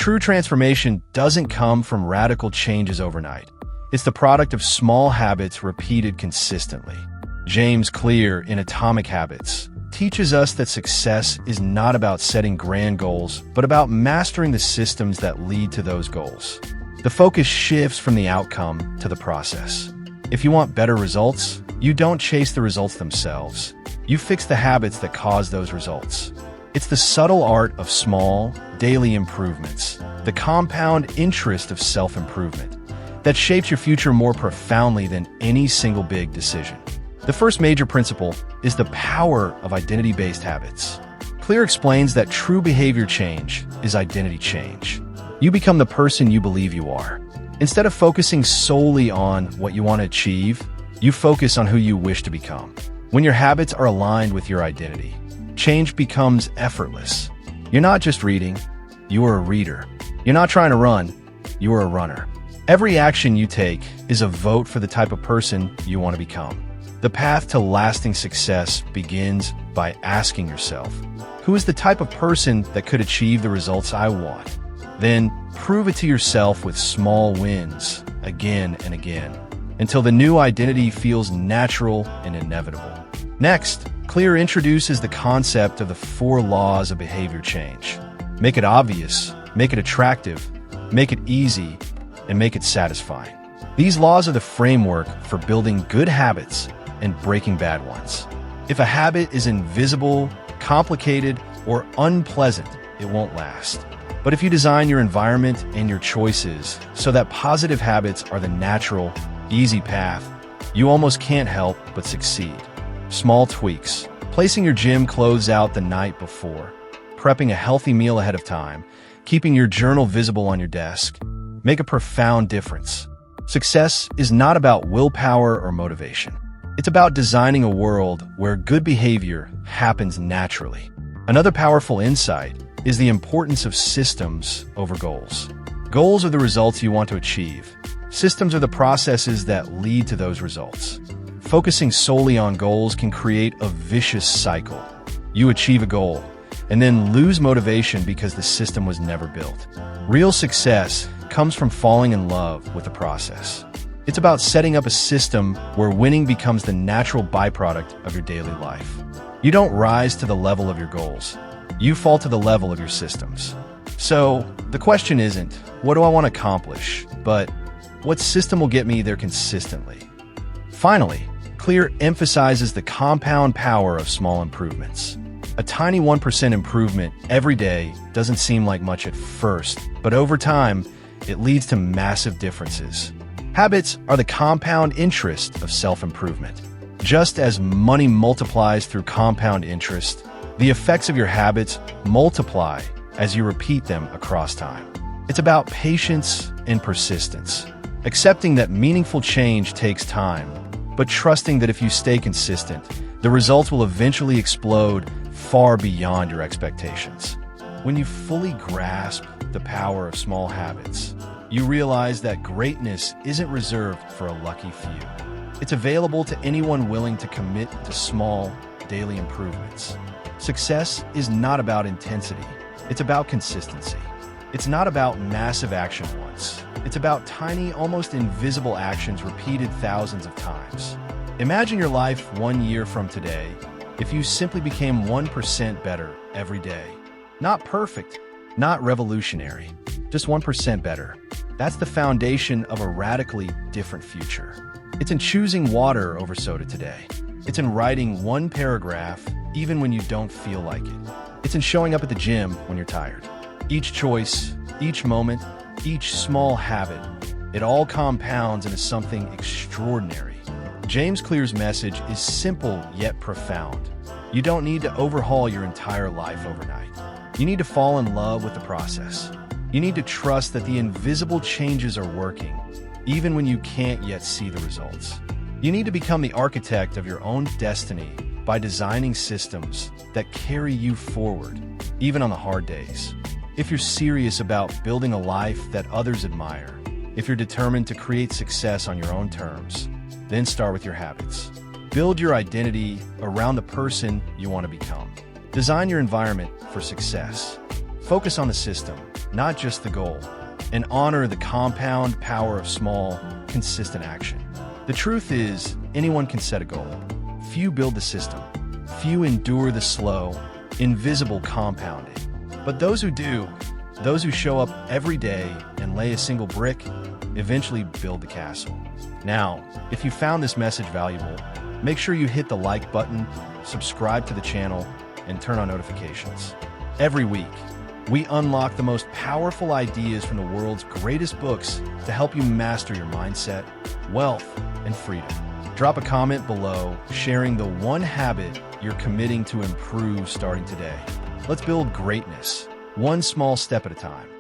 True transformation doesn't come from radical changes overnight. It's the product of small habits repeated consistently. James Clear in Atomic Habits teaches us that success is not about setting grand goals, but about mastering the systems that lead to those goals. The focus shifts from the outcome to the process. If you want better results, you don't chase the results themselves. You fix the habits that cause those results. It's the subtle art of small, daily improvements, the compound interest of self-improvement, that shapes your future more profoundly than any single big decision. The first major principle is the power of identity-based habits. Clear explains that true behavior change is identity change. You become the person you believe you are. Instead of focusing solely on what you want to achieve, you focus on who you wish to become. When your habits are aligned with your identity, change becomes effortless. You're not just reading, you are a reader. You're not trying to run, you are a runner. Every action you take is a vote for the type of person you want to become. The path to lasting success begins by asking yourself, who is the type of person that could achieve the results I want? Then prove it to yourself with small wins, again and again, until the new identity feels natural and inevitable. Next, Clear introduces the concept of the 4 laws of behavior change. Make it obvious, make it attractive, make it easy, and make it satisfying. These laws are the framework for building good habits and breaking bad ones. If a habit is invisible, complicated, or unpleasant, it won't last. But if you design your environment and your choices so that positive habits are the natural, easy path, you almost can't help but succeed. Small tweaks, placing your gym clothes out the night before, prepping a healthy meal ahead of time, keeping your journal visible on your desk, make a profound difference. Success is not about willpower or motivation. It's about designing a world where good behavior happens naturally. Another powerful insight is the importance of systems over goals. Goals are the results you want to achieve. Systems are the processes that lead to those results. Focusing solely on goals can create a vicious cycle. You achieve a goal, and then lose motivation because the system was never built. Real success comes from falling in love with the process. It's about setting up a system where winning becomes the natural byproduct of your daily life. You don't rise to the level of your goals. You fall to the level of your systems. So, the question isn't, what do I want to accomplish, but what system will get me there consistently? Finally, Clear emphasizes the compound power of small improvements. A tiny 1% improvement every day doesn't seem like much at first, but over time, it leads to massive differences. Habits are the compound interest of self-improvement. Just as money multiplies through compound interest, the effects of your habits multiply as you repeat them across time. It's about patience and persistence, accepting that meaningful change takes time, but trusting that if you stay consistent, the results will eventually explode far beyond your expectations. When you fully grasp the power of small habits, you realize that greatness isn't reserved for a lucky few. It's available to anyone willing to commit to small, daily improvements. Success is not about intensity. It's about consistency. It's not about massive action once. It's about tiny, almost invisible actions repeated thousands of times. Imagine your life 1 year from today if you simply became 1% better every day. Not perfect, not revolutionary, just 1% better. That's the foundation of a radically different future. It's in choosing water over soda today. It's in writing 1 paragraph even when you don't feel like it. It's in showing up at the gym when you're tired. Each choice, each moment, each small habit, it all compounds into something extraordinary. James Clear's message is simple yet profound. You don't need to overhaul your entire life overnight. You need to fall in love with the process. You need to trust that the invisible changes are working, even when you can't yet see the results. You need to become the architect of your own destiny by designing systems that carry you forward, even on the hard days. If you're serious about building a life that others admire, if you're determined to create success on your own terms, then start with your habits. Build your identity around the person you want to become. Design your environment for success. Focus on the system, not just the goal, and honor the compound power of small, consistent action. The truth is, anyone can set a goal. Few build the system. Few endure the slow, invisible compounding. But those who do, those who show up every day and lay a single brick, eventually build the castle. Now, if you found this message valuable, make sure you hit the like button, subscribe to the channel, and turn on notifications. Every week, we unlock the most powerful ideas from the world's greatest books to help you master your mindset, wealth, and freedom. Drop a comment below sharing the one habit you're committing to improve starting today. Let's build greatness, one small step at a time.